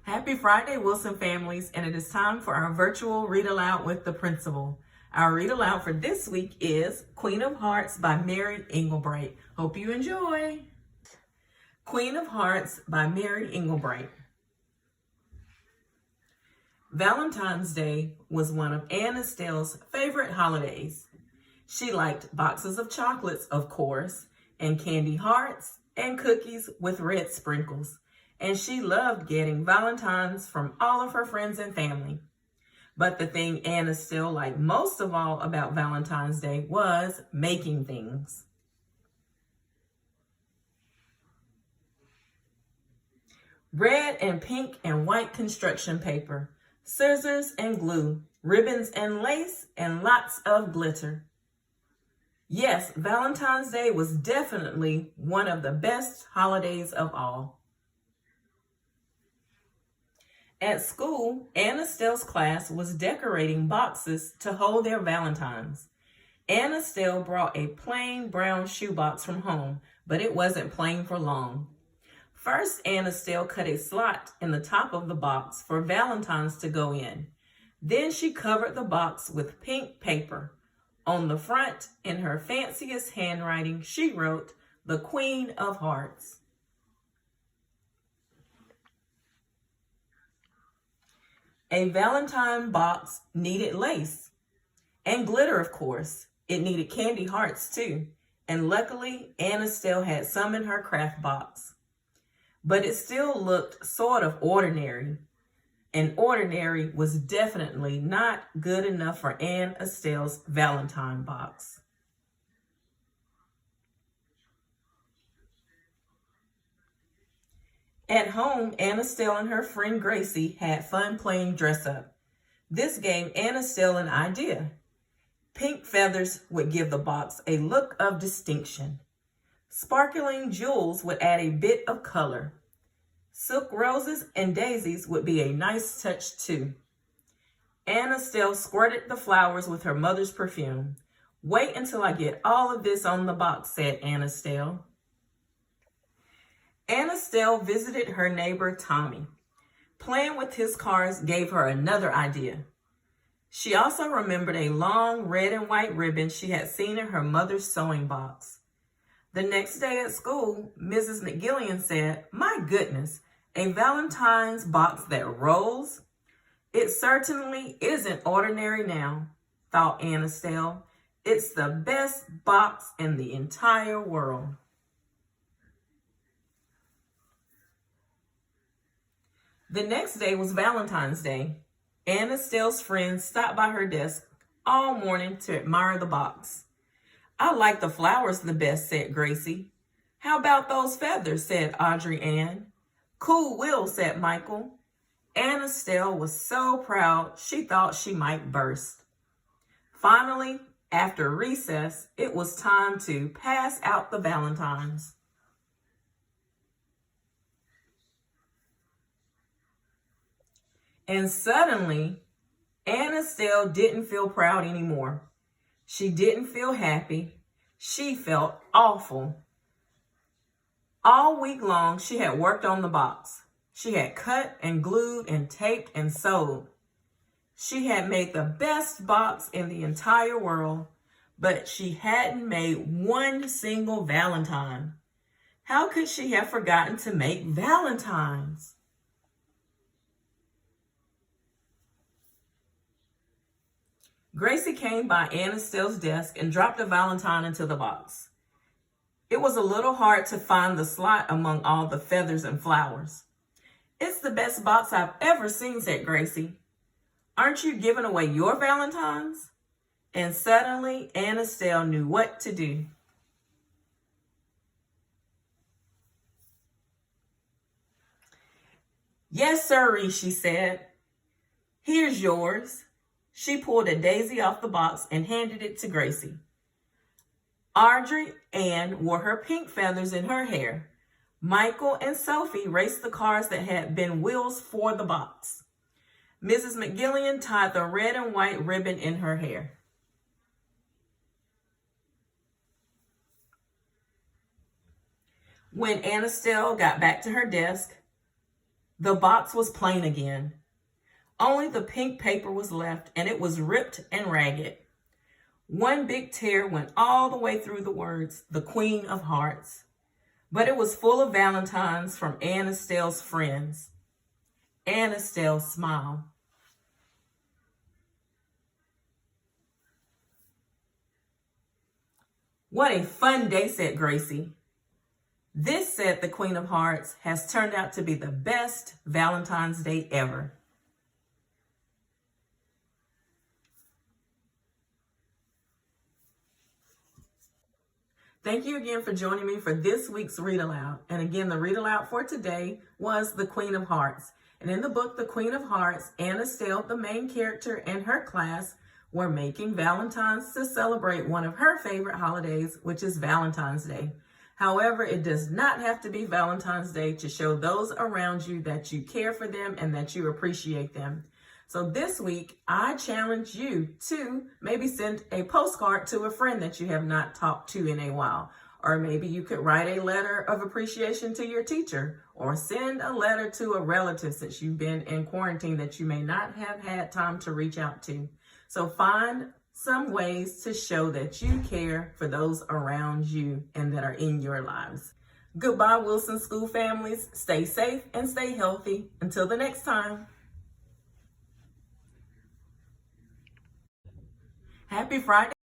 Happy Friday, Wilson families, and it is time for our virtual Read Aloud with the Principal. Our read aloud for this week is Queen of Hearts by Mary Engelbreit. Hope you enjoy. Queen of Hearts by Mary Engelbreit. Valentine's Day was one of Anne Estelle's favorite holidays. She liked boxes of chocolates, of course, and candy hearts and cookies with red sprinkles. And she loved getting Valentines from all of her friends and family. But the thing Anne Estelle liked most of all about Valentine's Day was making things. Red and pink and white construction paper, scissors and glue, ribbons and lace, and lots of glitter. Yes, Valentine's Day was definitely one of the best holidays of all. At school, Anne Estelle's class was decorating boxes to hold their Valentines. Anne Estelle brought a plain brown shoebox from home, but it wasn't plain for long. First, Anne Estelle cut a slot in the top of the box for Valentines to go in. Then she covered the box with pink paper. On the front, in her fanciest handwriting, she wrote, "The Queen of Hearts." A Valentine box needed lace and glitter, of course. It needed candy hearts too. And luckily, Anne Estelle had some in her craft box. But it still looked sort of ordinary. And ordinary was definitely not good enough for Anne Estelle's Valentine box. At home, Anne Estelle and her friend Gracie had fun playing dress up. This gave Anne Estelle an idea. Pink feathers would give the box a look of distinction. Sparkling jewels would add a bit of color. Silk roses and daisies would be a nice touch too. Anne Estelle squirted the flowers with her mother's perfume. "Wait until I get all of this on the box," said Anne Estelle. Anne Estelle visited her neighbor Tommy. Playing with his cars gave her another idea. She also remembered a long red and white ribbon she had seen in her mother's sewing box. The next day at school, Mrs. McGillian said, "My goodness, a Valentine's box that rolls? It certainly isn't ordinary now," thought Anne Estelle. "It's the best box in the entire world." The next day was Valentine's Day. Anne Estelle's friends stopped by her desk all morning to admire the box. "I like the flowers the best," said Gracie. "How about those feathers?" said Audrey Ann. "Cool will," said Michael. Anne Estelle was so proud she thought she might burst. Finally, after recess, it was time to pass out the Valentines. And suddenly, Anne Estelle didn't feel proud anymore. She didn't feel happy. She felt awful. All week long, she had worked on the box. She had cut and glued and taped and sewed. She had made the best box in the entire world, but she hadn't made one single Valentine. How could she have forgotten to make Valentines? Gracie came by Anne Estelle's desk and dropped a Valentine into the box. It was a little hard to find the slot among all the feathers and flowers. "It's the best box I've ever seen," said Gracie. "Aren't you giving away your Valentines?" And suddenly, Anne Estelle knew what to do. "Yes, sirree," she said. "Here's yours." She pulled a daisy off the box and handed it to Gracie. Audrey Ann wore her pink feathers in her hair. Michael and Sophie raced the cars that had been wheels for the box. Mrs. McGillian tied the red and white ribbon in her hair. When Anne Estelle got back to her desk, The box was plain again. Only the pink paper was left, and it was ripped and ragged. One big tear went all the way through the words, "The Queen of Hearts." But it was full of valentines from Anne Estelle's friends. Anne Estelle smiled. "What a fun day," said Gracie. "This," said the Queen of Hearts, "has turned out to be the best Valentine's Day ever." Thank you again for joining me for this week's Read Aloud. And again, the Read Aloud for today was The Queen of Hearts. And in the book, The Queen of Hearts, Anne Estelle, the main character, and her class were making Valentines to celebrate one of her favorite holidays, which is Valentine's Day. However, it does not have to be Valentine's Day to show those around you that you care for them and that you appreciate them. So this week, I challenge you to maybe send a postcard to a friend that you have not talked to in a while. Or maybe you could write a letter of appreciation to your teacher, or send a letter to a relative since you've been in quarantine that you may not have had time to reach out to. So find some ways to show that you care for those around you and that are in your lives. Goodbye, Wilson School families. Stay safe and stay healthy. Until the next time. Happy Friday.